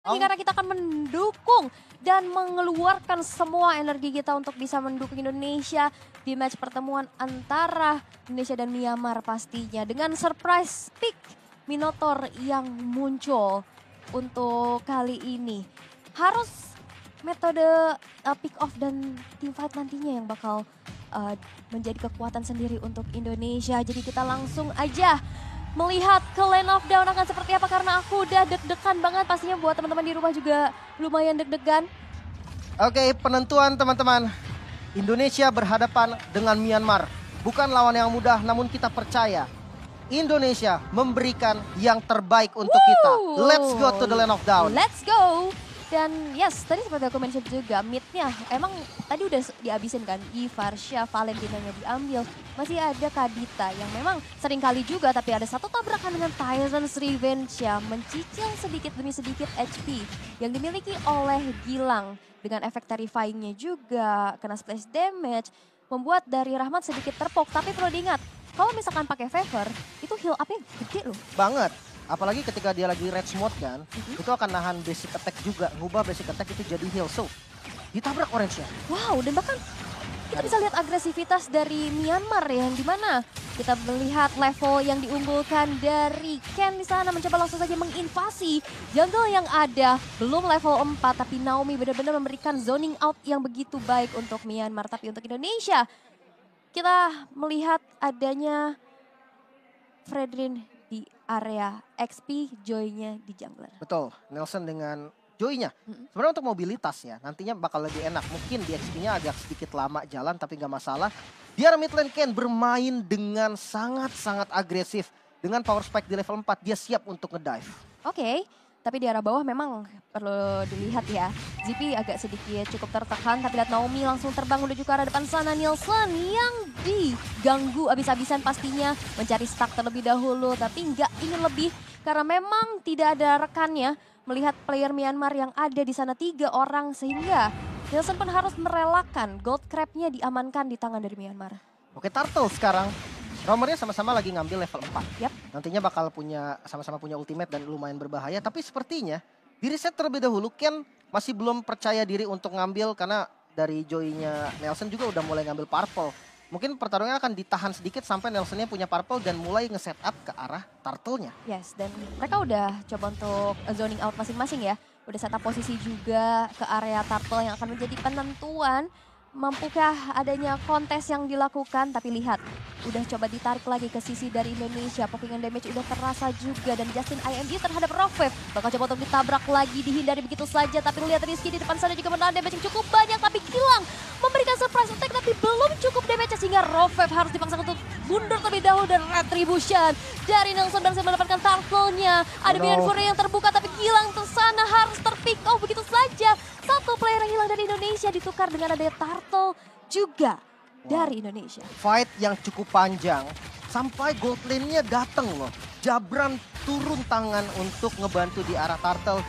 Ini karena kita akan mendukung dan mengeluarkan semua energi kita untuk bisa mendukung Indonesia di match pertemuan antara Indonesia dan Myanmar pastinya. Dengan surprise pick Minotaur yang muncul untuk kali ini. Harus metode pick off dan team fight nantinya yang bakal menjadi kekuatan sendiri untuk Indonesia. Jadi kita langsung aja melihat ke Lane of Down akan seperti apa, karena aku udah deg-degan banget, pastinya buat teman-teman di rumah juga lumayan deg-degan. Oke, penentuan teman-teman. Indonesia berhadapan dengan Myanmar. Bukan lawan yang mudah, namun kita percaya Indonesia memberikan yang terbaik untuk kita. Let's go to the Lane of Down. Let's go. Dan yes, tadi seperti aku mention juga, mid-nya emang tadi udah dihabisin kan. Varsha, Valentinanya diambil. Masih ada Kadita yang memang sering kali juga, tapi ada satu tabrakan dengan Tyrant's Revenge yang mencicil sedikit demi sedikit HP yang dimiliki oleh Gilang. Dengan efek terrifying-nya juga, kena splash damage, membuat dari Rahmat sedikit terpok. Tapi perlu diingat, kalau misalkan pakai favor, itu heal up-nya gede loh. Banget. Apalagi ketika dia lagi rage mode kan, itu akan nahan basic attack juga. Ngubah basic attack itu jadi heal. So, ditabrak orange-nya. Wow, dan bahkan kita bisa lihat agresivitas dari Myanmar yang dimana kita melihat level yang diunggulkan dari Ken di sana mencoba langsung saja menginvasi jungle yang ada. Belum level 4, tapi Naomi benar-benar memberikan zoning out yang begitu baik untuk Myanmar. Tapi untuk Indonesia, kita melihat adanya Fredrin di area XP, Joy-nya di jungler. Betul, Nelson dengan Joy-nya. Sebenarnya untuk mobilitas ya, nantinya bakal lebih enak. Mungkin di XP-nya agak sedikit lama jalan, tapi nggak masalah. Di arah mid lane Ken bermain dengan sangat-sangat agresif. Dengan power spike di level 4, dia siap untuk ngedive. Oke, tapi di arah bawah memang perlu dilihat ya. ZP agak sedikit cukup tertekan, tapi lihat Naomi langsung terbang menuju ke arah depan sana. Nielsen yang diganggu abis-abisan pastinya, mencari stack terlebih dahulu, tapi nggak ingin lebih karena memang tidak ada rekannya. Melihat player Myanmar yang ada di sana 3 orang, sehingga Nielsen pun harus merelakan gold crab-nya diamankan di tangan dari Myanmar. Oke, Turtle sekarang. Romernya sama-sama lagi ngambil level 4. Yap. Nantinya bakal sama-sama punya ultimate dan lumayan berbahaya. Tapi sepertinya di reset terlebih dahulu, Ken masih belum percaya diri untuk ngambil karena dari Joy-nya Nelson juga udah mulai ngambil purple. Mungkin pertarungannya akan ditahan sedikit sampai Nelsonnya punya purple dan mulai nge-set up ke arah Turtle-nya. Yes, dan mereka udah coba untuk zoning out masing-masing ya. Udah set up posisi juga ke area Turtle yang akan menjadi penentuan. Mampukah adanya kontes yang dilakukan, tapi lihat udah coba ditarik lagi ke sisi dari Indonesia. Popping damage udah terasa juga dan Justin IMG terhadap Rofev bakal coba untuk ditabrak lagi, dihindari begitu saja. Tapi lihat Rizky di depan sana juga menahan damage yang cukup banyak, tapi Gilang memberikan surprise attack tapi belum cukup damage sehingga Rofev harus dipaksa untuk mundur terlebih dahulu. Dan retribution dari Nelson berhasil mendapatkan turtle-nya. Ada Bian Fury yang terbuka tapi Gilang tersana harus terpick off begitu saja. Satu player yang hilang dari Indonesia ditukar dengan adanya Turtle juga dari Indonesia. Fight yang cukup panjang sampai gold lane-nya datang loh. Jabran turun tangan untuk ngebantu di arah Turtle.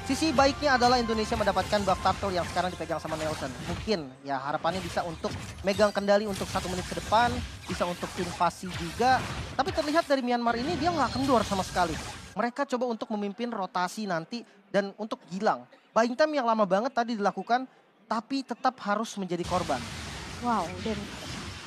Sisi baiknya adalah Indonesia mendapatkan buff Turtle yang sekarang dipegang sama Nelson. Mungkin ya harapannya bisa untuk megang kendali untuk 1 menit ke depan. Bisa untuk invasi juga. Tapi terlihat dari Myanmar ini dia nggak kendor sama sekali. Mereka coba untuk memimpin rotasi nanti dan untuk Gilang. Buying time yang lama banget tadi dilakukan, tapi tetap harus menjadi korban. Wow, dan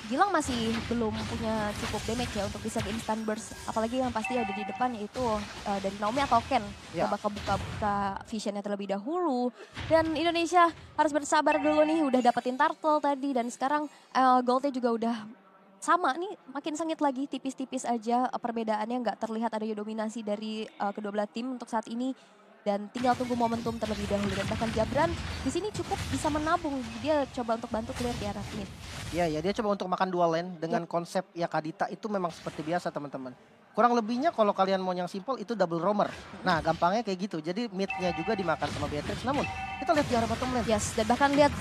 Gilang masih belum punya cukup damage ya untuk bisa ke instant burst. Apalagi yang pasti ada di depan yaitu dari Naomi atau Ken. Yang bakal buka visionnya terlebih dahulu. Dan Indonesia harus bersabar dulu nih, udah dapetin Turtle tadi. Dan sekarang goldnya juga udah sama nih, makin sengit lagi, tipis-tipis aja perbedaannya, nggak terlihat adanya dominasi dari kedua belah tim untuk saat ini. Dan tinggal tunggu momentum terlebih dahulu. Dan bahkan Jabran di sini cukup bisa menabung. Dia coba untuk bantu clear di arah mid. Iya, dia coba untuk makan dual lane dengan konsep ya Kadita itu memang seperti biasa teman-teman. Kurang lebihnya kalau kalian mau yang simple itu double roamer. Nah gampangnya kayak gitu. Jadi mid-nya juga dimakan sama Beatrix. Namun kita lihat di arah bottom lane. Yes, dan bahkan lihat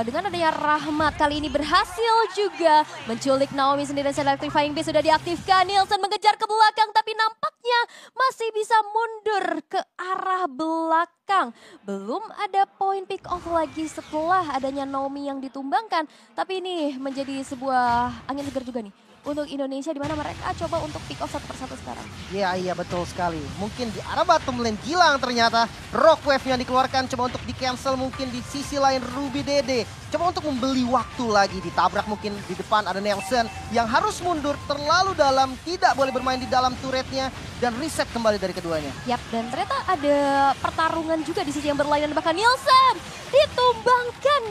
dengan adanya Rahmat kali ini berhasil juga menculik Naomi sendiri. Dan electrifying beast sudah diaktifkan. Nielsen mengejar ke belakang tapi nampaknya masih bisa mundur ke arah belakang. Belum ada point pick off lagi setelah adanya Naomi yang ditumbangkan. Tapi ini menjadi sebuah angin segar juga nih untuk Indonesia, di mana mereka coba untuk pick off satu persatu sekarang. Iya betul sekali. Mungkin di arah bottom lane Gilang ternyata rock wave-nya dikeluarkan, coba untuk di cancel. Mungkin di sisi lain Ruby Dede coba untuk membeli waktu lagi, ditabrak mungkin di depan ada Nelson yang harus mundur terlalu dalam, tidak boleh bermain di dalam turretnya dan reset kembali dari keduanya. Yap, dan ternyata ada pertarungan juga di sisi yang berlainan, bahkan Nielsen ditumbangkan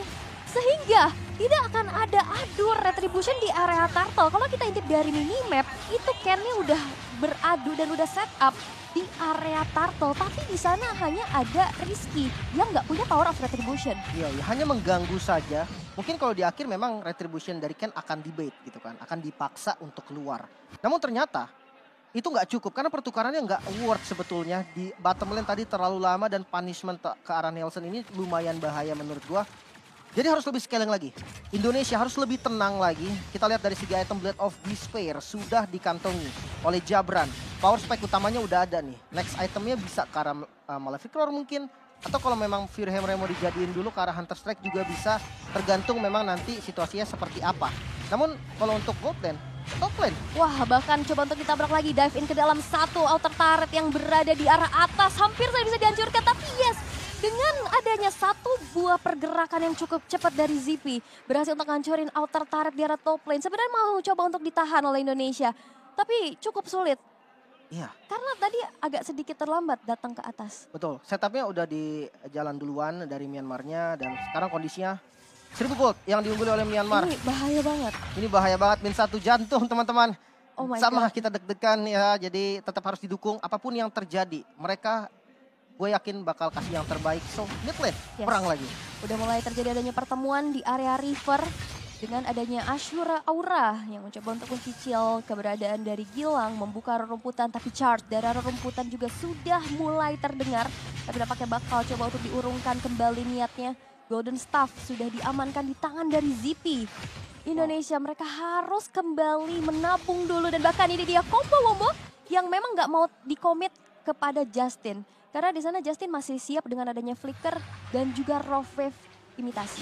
sehingga tidak akan ada adu retribution di area turtle. Kalau kita intip dari minimap, itu Ken-nya udah beradu dan udah set up di area turtle. Tapi di sana hanya ada Rizky yang nggak punya power of retribution. Iya, hanya mengganggu saja. Mungkin kalau di akhir memang retribution dari Ken akan debate gitu kan. Akan dipaksa untuk keluar. Namun ternyata itu nggak cukup karena pertukarannya nggak worth sebetulnya. Di bottom lane tadi terlalu lama dan punishment ke arah Nelson ini lumayan bahaya menurut gua. Jadi harus lebih scaling lagi. Indonesia harus lebih tenang lagi. Kita lihat dari segi item Blade of Despair sudah dikantongi oleh Jabran. Power spike utamanya udah ada nih. Next itemnya bisa ke arah Malefic Roar mungkin. Atau kalau memang Fury Hammer mau dijadiin dulu ke arah Hunter Strike juga bisa. Tergantung memang nanti situasinya seperti apa. Namun kalau untuk gold lane, top lane. Wah, bahkan coba untuk ditabrak lagi, dive in ke dalam satu outer turret yang berada di arah atas. Hampir saja bisa dihancurkan, tapi yes, dengan adanya satu buah pergerakan yang cukup cepat dari ZP, berhasil untuk hancurin outer turret di arah top lane. Sebenarnya mau coba untuk ditahan oleh Indonesia, tapi cukup sulit. Iya. Karena tadi agak sedikit terlambat datang ke atas. Betul, setupnya udah di jalan duluan dari Myanmarnya dan sekarang kondisinya 1000 gold yang diungguli oleh Myanmar. Ini bahaya banget. Ini bahaya banget, min 1 jantung teman-teman. Oh my Sama God. kita deg-degan ya, jadi tetap harus didukung apapun yang terjadi. Mereka gue yakin bakal kasih yang terbaik. So, mid lane, Yes. perang lagi. Udah mulai terjadi adanya pertemuan di area river dengan adanya Ashura Aura yang mencoba untuk mencicil keberadaan dari Gilang, membuka rerumputan, tapi charge dari rerumputan juga sudah mulai terdengar. Tapi nampaknya bakal coba untuk diurungkan kembali niatnya. Golden Staff sudah diamankan di tangan dari ZP. Indonesia mereka harus kembali menabung dulu, dan bahkan ini dia combo-combo yang memang nggak mau dikomit kepada Justin. Karena di sana Justin masih siap dengan adanya flicker dan juga raw wave imitasi.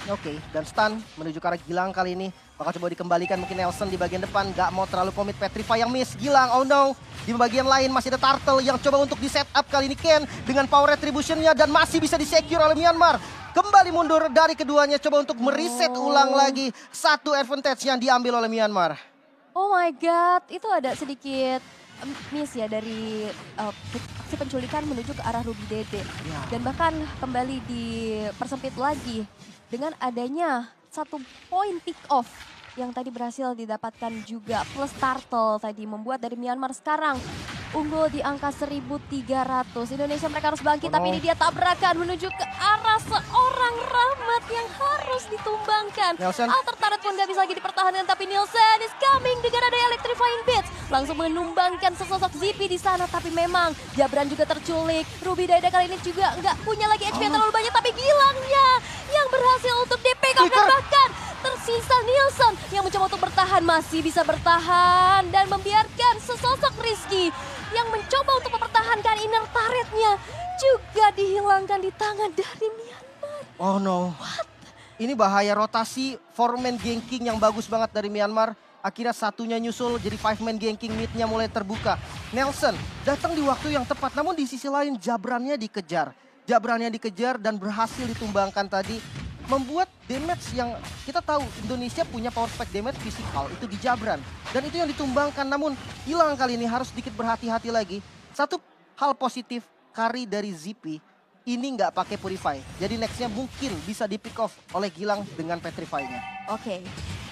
Oke, dan stun menuju ke arah Gilang kali ini. Bakal coba dikembalikan mungkin Nelson di bagian depan. Gak mau terlalu komit, Petrify yang miss. Gilang, oh no. Di bagian lain masih ada Turtle yang coba untuk di setup kali ini Ken. Dengan power retributionnya dan masih bisa di-secure oleh Myanmar. Kembali mundur dari keduanya, coba untuk mereset ulang lagi. Satu advantage yang diambil oleh Myanmar. Oh my God, itu ada sedikit miss ya dari aksi penculikan menuju ke arah Ruby Dede. Ya. Dan bahkan kembali dipersempit lagi dengan adanya satu poin pick off yang tadi berhasil didapatkan juga. Plus Turtle tadi membuat dari Myanmar sekarang unggul di angka 1.300. Indonesia mereka harus bangkit, tapi ini dia tabrakan menuju ke arah seorang Rahmat yang harus ditumbangkan. Nelson. Outer turret pun gak bisa lagi dipertahankan, tapi Nielsen is coming dengan ada electrifying bits. Langsung menumbangkan sesosok ZP di sana, tapi memang Jabran juga terculik. Ruby Dede kali ini juga nggak punya lagi HP yang terlalu banyak, tapi Gilangnya yang berhasil untuk DP dan bahkan tersisa Nielsen yang mencoba untuk bertahan, masih bisa bertahan dan membiarkan sesosok Rizky yang mencoba untuk mempertahankan inner turretnya juga dihilangkan di tangan dari Myanmar. Oh no. Ini bahaya rotasi 4-man ganking yang bagus banget dari Myanmar. Akhirnya satunya nyusul jadi 5-man ganking, midnya mulai terbuka. Nelson datang di waktu yang tepat, namun di sisi lain Jabrannya dikejar. Jabrannya dikejar dan berhasil ditumbangkan tadi. Membuat damage yang kita tahu Indonesia punya power spike damage fisikal itu di Jabran. Dan itu yang ditumbangkan, namun hilang kali ini, harus sedikit berhati-hati lagi. Satu hal positif carry dari ZP ini nggak pakai Purify. Jadi nextnya mungkin bisa di pick off oleh Gilang dengan Petrify-nya. Oke,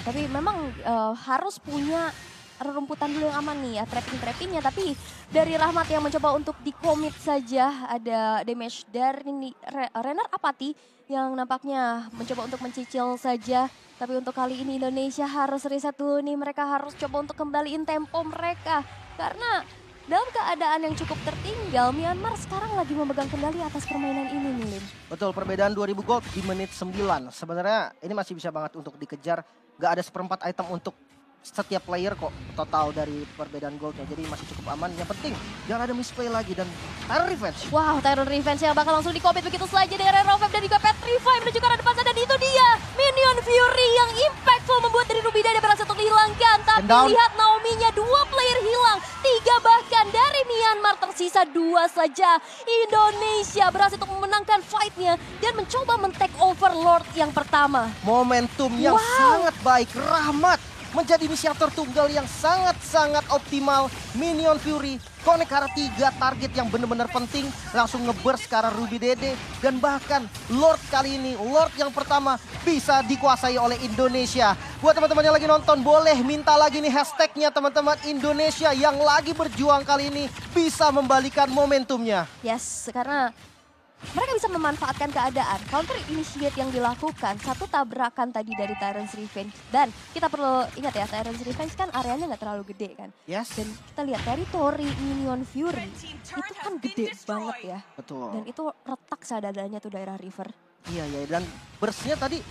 tapi memang harus punya rerumputan dulu yang aman nih ya, trapping-trappingnya. Tapi dari Rahmat yang mencoba untuk di-commit saja, ada damage dari Renner Apati yang nampaknya mencoba untuk mencicil saja. Tapi untuk kali ini Indonesia harus reset dulu nih, mereka harus coba untuk kembaliin tempo mereka. Karena dalam keadaan yang cukup tertinggal, Myanmar sekarang lagi memegang kendali atas permainan ini nih, Lim. Betul, perbedaan 2000 gold di menit 9. Sebenarnya ini masih bisa banget untuk dikejar. Gak ada seperempat item untuk setiap player kok total dari perbedaan goldnya. Jadi masih cukup aman. Yang penting jangan ada misplay lagi dan Tyrant Revenge. Wow, Tyrant Revenge yang bakal langsung di-commit begitu saja dari Raw Wave dan juga Petrify menuju ke arah depan sana. Dan itu dia, Mini Minion Fury yang impactful membuat dari Rubidade berhasil untuk dihilangkan. Tapi lihat Naomi-nya 2 player hilang, 3 bahkan dari Myanmar, tersisa 2 saja. Indonesia berhasil untuk memenangkan fight-nya dan mencoba men-take over Lord yang pertama. Momentum yang sangat baik, Rahmat menjadi inisiator tunggal yang sangat-sangat optimal. Minion Fury connect ke arah 3 target yang benar-benar penting, langsung nge-burst ke arah Rubidade. Dan bahkan Lord kali ini, Lord yang pertama bisa dikuasai oleh Indonesia. Buat teman-teman yang lagi nonton, boleh minta lagi nih hashtagnya teman-teman. Indonesia yang lagi berjuang kali ini bisa membalikan momentumnya. Yes, karena mereka bisa memanfaatkan keadaan. Counter initiate yang dilakukan, satu tabrakan tadi dari Tyrant's Revenge. Dan kita perlu ingat ya, Tyrant's Revenge kan areanya nggak terlalu gede kan. Yes. Dan kita lihat teritori Minion Fury itu kan gede banget ya. Betul. Dan itu retak sadadanya tuh daerah river. Iya, dan burst-nya tadi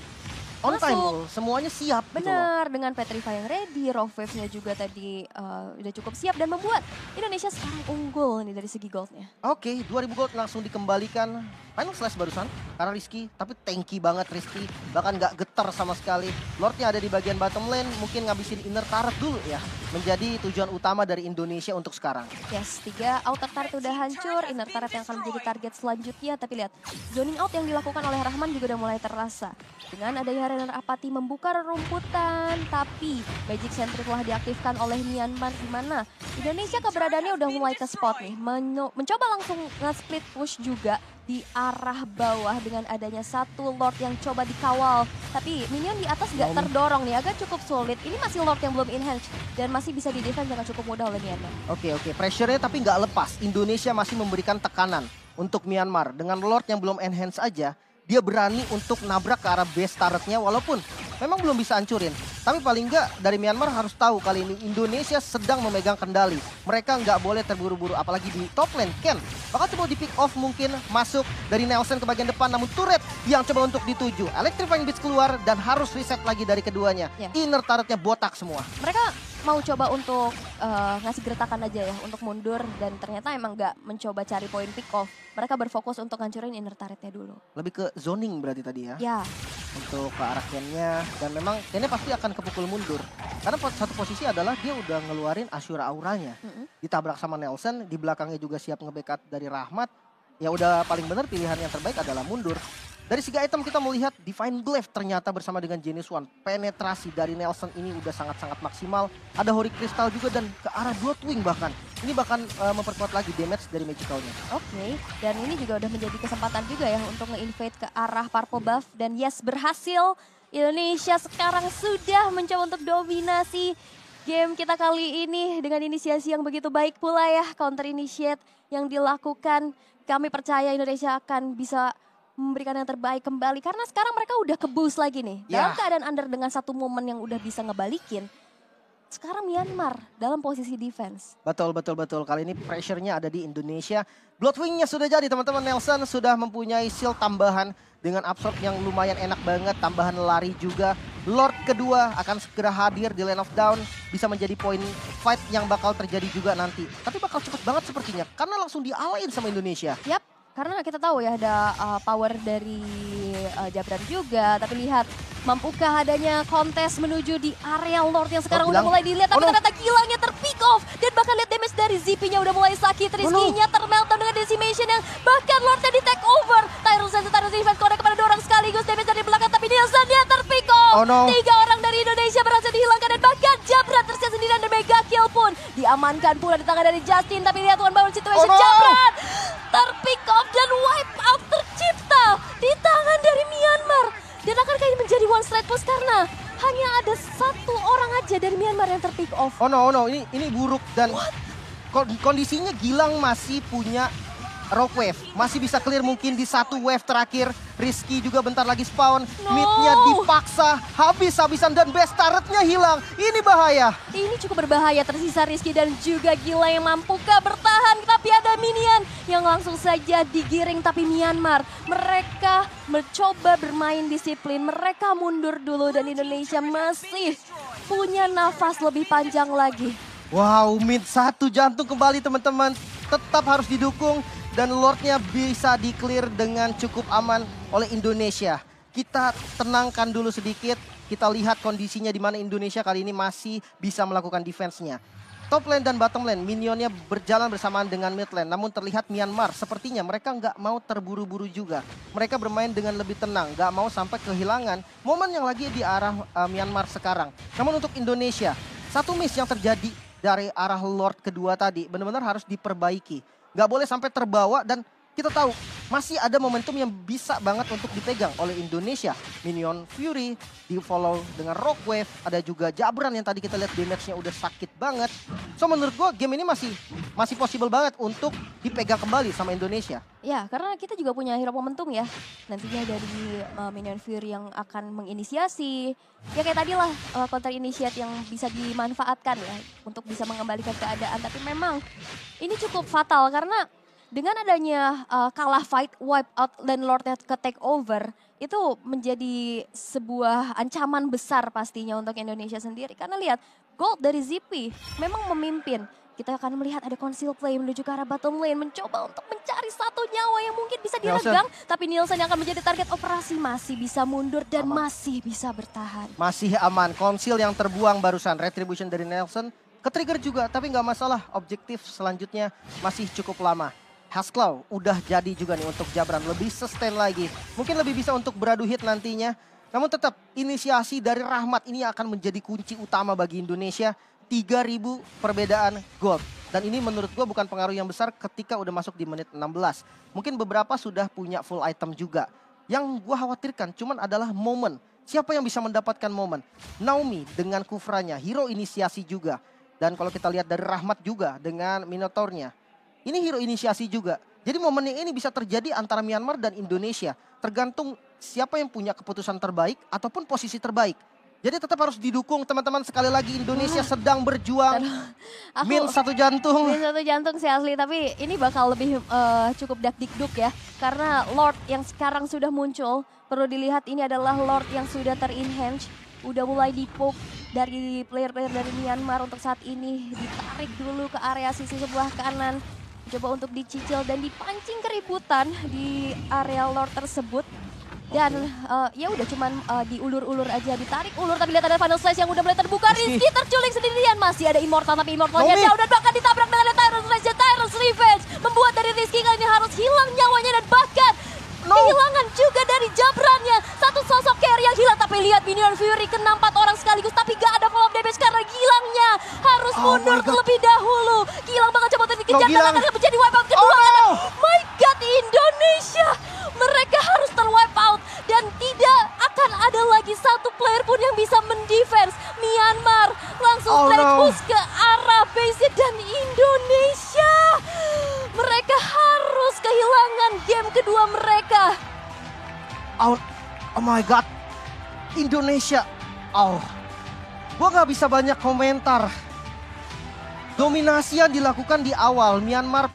on time, semuanya siap. Benar, gitu dengan Petrify yang ready, Raw Wave-nya juga tadi udah cukup siap dan membuat Indonesia sekarang unggul nih dari segi goldnya. Oke, 2000 gold langsung dikembalikan. Final slash barusan karena Rizky, tapi tanky banget Rizky. Bahkan nggak getar sama sekali. Lordnya ada di bagian bottom lane, mungkin ngabisin inner turret dulu ya. Menjadi tujuan utama dari Indonesia untuk sekarang. Yes, 3 outer turret udah hancur, inner turret yang akan menjadi target selanjutnya. Tapi lihat, zoning out yang dilakukan oleh Rahman juga udah mulai terasa. Dengan adanya Renner Apathy membuka rumputan, tapi Magic Sentry telah diaktifkan oleh Myanmar, di mana Indonesia keberadaannya udah mulai ke spot nih. Mencoba langsung nge-split push juga di arah bawah dengan adanya satu Lord yang coba dikawal. Tapi minion di atas nggak terdorong nih, agak cukup sulit. Ini masih Lord yang belum enhance dan masih bisa di-defense dengan cukup mudah oleh Myanmar. Oke, pressure-nya tapi nggak lepas. Indonesia masih memberikan tekanan untuk Myanmar. Dengan Lord yang belum enhance aja, dia berani untuk nabrak ke arah base turretnya walaupun memang belum bisa hancurin. Tapi paling nggak dari Myanmar harus tahu kali ini Indonesia sedang memegang kendali. Mereka nggak boleh terburu-buru apalagi di top lane. Ken bakal coba di pick off mungkin masuk dari Nelson ke bagian depan, namun turret yang coba untuk dituju. Electrifying Beast keluar dan harus reset lagi dari keduanya. Inner turretnya botak semua. Mereka mau coba untuk ngasih gertakan aja ya untuk mundur dan ternyata emang nggak mencoba cari poin pick off. Mereka berfokus untuk hancurin inner turretnya dulu. Lebih ke zoning berarti tadi ya? Ya. Untuk ke arah Ken-nya, dan memang Ken-nya pasti akan kepukul mundur. Karena satu posisi adalah dia udah ngeluarin Ashura auranya. Ditabrak sama Nelson, di belakangnya juga siap nge-backup dari Rahmat. Ya udah paling benar pilihan yang terbaik adalah mundur. Dari segi item kita melihat Divine Glaive ternyata bersama dengan Genis One. Penetrasi dari Nelson ini udah sangat-sangat maksimal. Ada Hori Crystal juga dan ke arah Blood Wing bahkan. Ini bahkan memperkuat lagi damage dari Magicalnya. Oke, dan ini juga udah menjadi kesempatan juga ya untuk nge-invade ke arah Purple Buff. Dan yes, berhasil. Indonesia sekarang sudah mencoba untuk dominasi game kita kali ini dengan inisiasi yang begitu baik pula ya. Counter initiate yang dilakukan. Kami percaya Indonesia akan bisa memberikan yang terbaik kembali karena sekarang mereka udah ke-boost lagi nih. Dalam keadaan under dengan satu momen yang udah bisa ngebalikin. Sekarang Myanmar dalam posisi defense. Betul. Kali ini pressure-nya ada di Indonesia. Bloodwing-nya sudah jadi teman-teman. Nelson sudah mempunyai shield tambahan dengan absorb yang lumayan enak banget. Tambahan lari juga. Lord kedua akan segera hadir di Lane of Dawn. Bisa menjadi poin fight yang bakal terjadi juga nanti. Tapi bakal cepet banget sepertinya karena langsung dialain sama Indonesia. Yap. Karena kita tahu ya ada power dari Jabran juga. Tapi lihat, mampukah adanya kontes menuju di area Lord yang sekarang udah mulai dilihat. Tapi ternyata Gilangnya terpick off. Dan bahkan lihat damage dari ZP-nya udah mulai sakit. Rizky-nya termeltdown dengan decimation yang bahkan Lord-nya di take over. Tyrus defense kode kepada 2 orang sekaligus. Damage dari belakang tapi Nielsen-nya terpick off. 3 orang dari Indonesia berhasil dihilangkan. Dan bahkan Jabran tersisa sendirian dan mega kill pun diamankan pula di tangan dari Justin. Tapi lihat one bound situation Jabran terpick off dan wipe out tercipta di tangan dari Myanmar. Dan akankah ini menjadi one straight push karena hanya ada 1 orang aja dari Myanmar yang terpick off. Oh no, ini buruk dan kondisinya Gilang masih punya Rock Wave. Masih bisa clear mungkin di 1 wave terakhir. Rizky juga bentar lagi spawn. Mid-nya dipaksa habis-habisan dan best turret-nya hilang. Ini bahaya. Ini cukup berbahaya, tersisa Rizky dan juga Gila yang mampukah bertahan. Tapi ada minion yang langsung saja digiring. Tapi Myanmar, mereka mencoba bermain disiplin. Mereka mundur dulu dan Indonesia masih punya nafas lebih panjang lagi. Wow, mid 1 jantung kembali teman-teman. Tetap harus didukung. Dan Lordnya bisa di-clear dengan cukup aman oleh Indonesia. kita tenangkan dulu sedikit. Kita lihat kondisinya di mana Indonesia kali ini masih bisa melakukan defense-nya. Top lane dan bottom lane, minionnya berjalan bersamaan dengan mid lane. Namun terlihat Myanmar sepertinya mereka nggak mau terburu-buru juga. Mereka bermain dengan lebih tenang, nggak mau sampai kehilangan momen yang lagi di arah Myanmar sekarang. Namun untuk Indonesia, satu miss yang terjadi dari arah Lord kedua tadi benar-benar harus diperbaiki. Nggak boleh sampai terbawa dan kita tahu masih ada momentum yang bisa banget untuk dipegang oleh Indonesia. Minion Fury di follow dengan Rockwave, ada juga Jabran yang tadi kita lihat damage-nya udah sakit banget. So menurut gue game ini masih possible banget untuk dipegang kembali sama Indonesia. Ya, karena kita juga punya hero momentum ya. Nantinya dari Minion Fury yang akan menginisiasi. Ya kayak tadi lah counter initiate yang bisa dimanfaatkan ya untuk bisa mengembalikan keadaan. Tapi memang ini cukup fatal karena dengan adanya kalah fight, wipe out, dan Lordnya ke take over, itu menjadi sebuah ancaman besar pastinya untuk Indonesia sendiri. Karena lihat, Gold dari Zippy memang memimpin. Kita akan melihat ada conceal play menuju ke arah bottom lane, mencoba untuk mencari satu nyawa yang mungkin bisa diregang. Tapi Nielsen yang akan menjadi target operasi masih bisa mundur dan masih bisa bertahan. Masih aman, conceal yang terbuang barusan, retribution dari Nielsen. Ke-trigger juga, tapi nggak masalah, objektif selanjutnya masih cukup lama. Hasclaw udah jadi juga nih untuk Jabran, lebih sustain lagi. Mungkin lebih bisa untuk beradu hit nantinya. Namun tetap inisiasi dari Rahmat ini akan menjadi kunci utama bagi Indonesia. 3.000 perbedaan gold. Dan ini menurut gue bukan pengaruh yang besar ketika udah masuk di menit 16. Mungkin beberapa sudah punya full item juga. Yang gue khawatirkan cuman adalah momen. Siapa yang bisa mendapatkan momen? Naomi dengan Kufranya, hero inisiasi juga. Dan kalau kita lihat dari Rahmat juga dengan Minotaurnya. Ini hero inisiasi juga. Jadi momen ini bisa terjadi antara Myanmar dan Indonesia. Tergantung siapa yang punya keputusan terbaik ataupun posisi terbaik. Jadi tetap harus didukung teman-teman. Sekali lagi Indonesia sedang berjuang. Min satu jantung. Min satu jantung sih asli. Tapi ini bakal lebih cukup dakdikduk ya. Karena Lord yang sekarang sudah muncul. Perlu dilihat ini adalah Lord yang sudah ter-enhance. Udah mulai di-poke dari player-player dari Myanmar untuk saat ini. Ditarik dulu ke area sisi sebelah kanan. Coba untuk dicicil dan dipancing keributan di area Lord tersebut. Dan ya udah cuman diulur-ulur aja, ditarik ulur. Tapi lihat ada final slash yang udah mulai terbuka. Rizky terculik sendirian, masih ada Immortal tapi Immortalnya jauh dan bahkan ditabrak dengan Tyrant's Rage. Tyrant's Revenge membuat dari Rizky kali ini harus hilang nyawanya dan bahkan kehilangan juga dari Jabrannya. Satu sosok carry yang hilang, tapi lihat Minion Fury kena 4 orang sekaligus. Tapi gak ada follow up damage karena Gilangnya harus mundur terlebih dahulu. Gilang bakal coba untuk dikejar dan akan menjadi wipeout kedua. My God, Indonesia! Mereka harus ter-wipe out dan tidak akan ada lagi satu player pun yang bisa mendefense. Myanmar langsung push ke arah base dan Indonesia. Mereka harus kehilangan game kedua mereka. Oh my God, Indonesia. Gue gak bisa banyak komentar. Dominasi yang dilakukan di awal, Myanmar